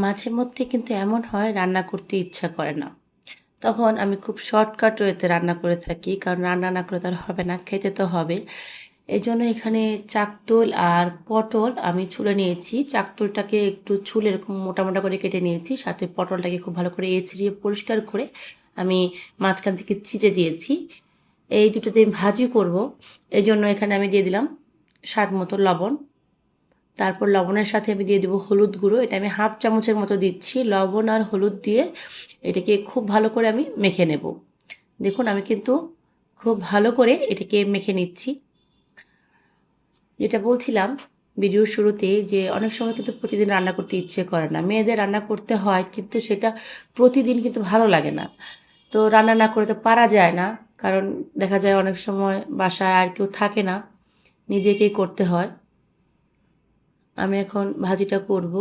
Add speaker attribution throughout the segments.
Speaker 1: মাঝে মধ্যে কিন্তু এমন হয় রান্না করতে ইচ্ছা করে না। তখন আমি খুব শর্টকাট ওয়েতে রান্না করে থাকি। কারণ রান্না না করলে তো আর হবে না, খেতে তো হবে। এজন্য এখানে চাকতোল আর পটল আমি ছুলে নিয়েছি। চাকতোলটাকে একটু ছুলে এরকম মোটা, মোটা করে কেটে নিয়েছি। সাথে পটলটাকে খুব ভালো করে এঁচড়িয়ে পরিষ্কার করে আমি মাঝখান থেকে চিড়ে দিয়েছি। এই দুটোতে আমি ভাজি করব। এজন্য এখানে আমি দিয়ে দিলাম স্বাদ মতো লবণ। তারপর লবণের সাথে আমি দিয়ে দেবো হলুদ গুঁড়ো। এটা আমি হাফ চামচের মতো দিচ্ছি। লবণ আর হলুদ দিয়ে এটাকে খুব ভালো করে আমি মেখে নেব। দেখুন আমি কিন্তু খুব ভালো করে এটাকে মেখে নিচ্ছি। যেটা বলছিলাম ভিডিওর শুরুতে যে অনেক সময় কিন্তু প্রতিদিন রান্না করতে ইচ্ছে করে না। মেয়েদের রান্না করতে হয় কিন্তু সেটা প্রতিদিন কিন্তু ভালো লাগে না। তো রান্না না করে তো পারা যায় না। কারণ দেখা যায় অনেক সময় বাসায় আর কেউ থাকে না। নিজেকেই করতে হয়। আমি এখন ভাজিটা করব।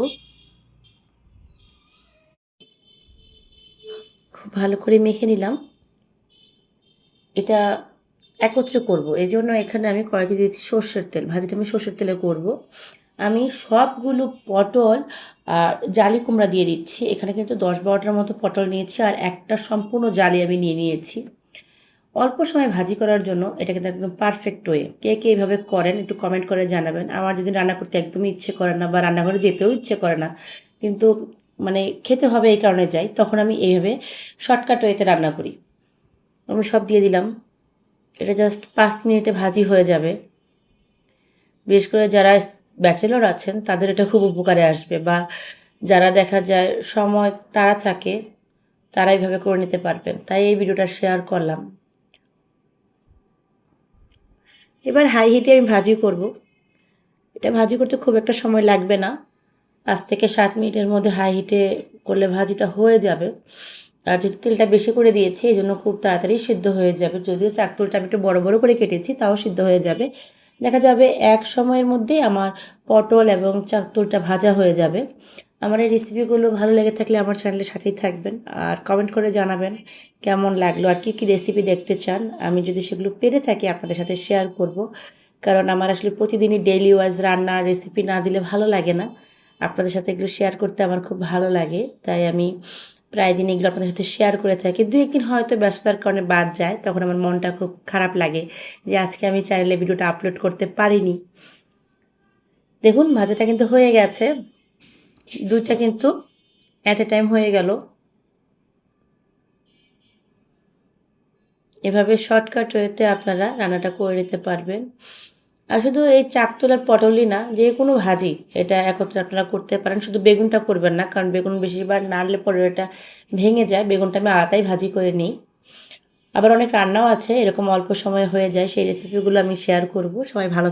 Speaker 1: খুব ভালো করে মেখে নিলাম। এটা একত্রে করব। এজন্য এখানে আমি কড়াইতে দিয়েছি সর্ষের তেল। ভাজিটা আমি সর্ষের তেলে করব। আমি সবগুলো পটল আর জালি কুমড়া দিয়ে দিচ্ছি। এখানে কিন্তু ১০-১২টার মতো পটল নিয়েছি আর একটা সম্পূর্ণ জালি আমি নিয়ে নিয়েছি। অল্প সময় ভাজি করার জন্য এটা কিন্তু একদম পারফেক্ট ওয়ে। কে, কে এভাবে করেন একটু কমেন্ট করে জানাবেন। আমার যেদিন রান্না করতে একদমই ইচ্ছে করে না বা রান্নাঘরে যেতেও ইচ্ছে করে না, কিন্তু মানে খেতে হবে এই কারণে যাই, তখন আমি এইভাবে শর্টকাট ওয়েতে রান্না করি। আমি সব দিয়ে দিলাম। এটা জাস্ট ৫ মিনিটে ভাজি হয়ে যাবে। বিশেষ করে যারা ব্যাচেলর আছেন তাদের এটা খুব উপকারে আসবে, বা যারা দেখা যায় সময় তাড়া থাকে তারা এইভাবে করে নিতে পারবেন। তাই এই ভিডিওটা শেয়ার করলাম। এবার হাই হিটে আমি ভাজি করব। এটা ভাজি করতে খুব একটা সময় লাগবে না। ৫ থেকে ৭ মিনিটের মধ্যে হাই হিটে করলে ভাজিটা হয়ে যাবে। আর যেহেতু তেলটা বেশি করে দিয়েছি এজন্য খুব তাড়াতাড়ি সিদ্ধ হয়ে যাবে। যদিও চাকতুলটা আমি একটু বড়, বড় করে কেটেছি তাও সিদ্ধ হয়ে যাবে। দেখা যাবে এক সময়ের মধ্যেই আমার পটল এবং চাকতুলটা ভাজা হয়ে যাবে। আমার এই রেসিপিগুলো ভালো লেগে থাকলে আমার চ্যানেলের সাথেই থাকবেন। আর কমেন্ট করে জানাবেন কেমন লাগলো আর কী, কী রেসিপি দেখতে চান। আমি যদি সেগুলো পেরে থাকি আপনাদের সাথে শেয়ার করব। কারণ আমার আসলে প্রতিদিনই ডেইলি ওয়াইজ রান্নার রেসিপি না দিলে ভালো লাগে না। আপনাদের সাথে এগুলো শেয়ার করতে আমার খুব ভালো লাগে। তাই আমি প্রায় দিন এগুলো আপনাদের সাথে শেয়ার করে থাকি। ২-১ দিন হয়তো ব্যস্ততার কারণে বাদ যায়। তখন আমার মনটা খুব খারাপ লাগে যে আজকে আমি চ্যানেলে ভিডিওটা আপলোড করতে পারিনি। দেখুন ভাজাটা কিন্তু হয়ে গেছে। ২ টা কিন্তু অ্যাট এ টাইম হয়ে গেল। এভাবে শর্টকাট ওয়েতে আপনারা রান্নাটা করে নিতে পারবেন। আর শুধু এই চাকতুল আর পটলই না, যে কোনো ভাজি এটা একত্রে আপনারা করতে পারেন। শুধু বেগুনটা করবেন না, কারণ বেগুন বেশিবার নাড়লে পরে এটা ভেঙে যায়। বেগুনটা আমি আলাদাই ভাজি করে নিই। আবার অনেক রান্নাও আছে এরকম অল্প সময়ে হয়ে যায়, সেই রেসিপিগুলো আমি শেয়ার করব। সবাই ভালো